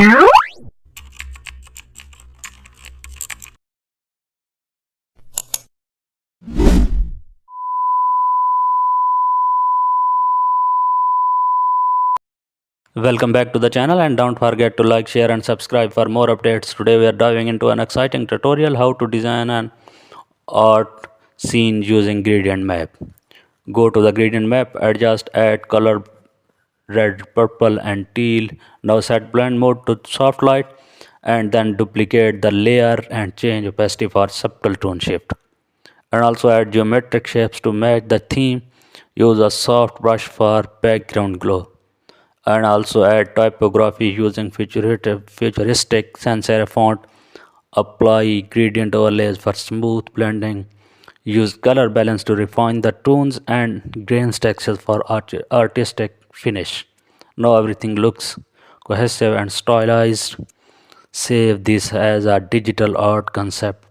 Welcome back to the channel, and don't forget to like, share and subscribe for more updates. Today we are diving into an exciting tutorial how to design an art scene using gradient map. Go to the gradient map, adjust, add color red, purple and teal. Now set blend mode to soft light and then duplicate the layer and change opacity for subtle tone shift. And also add geometric shapes to match the theme. Use a soft brush for background glow. And also add typography using futuristic sans serif font. Apply gradient overlays for smooth blending. Use color balance to refine the tones and grains textures for artistic finish. Now everything looks cohesive and stylized. Save this as a digital art concept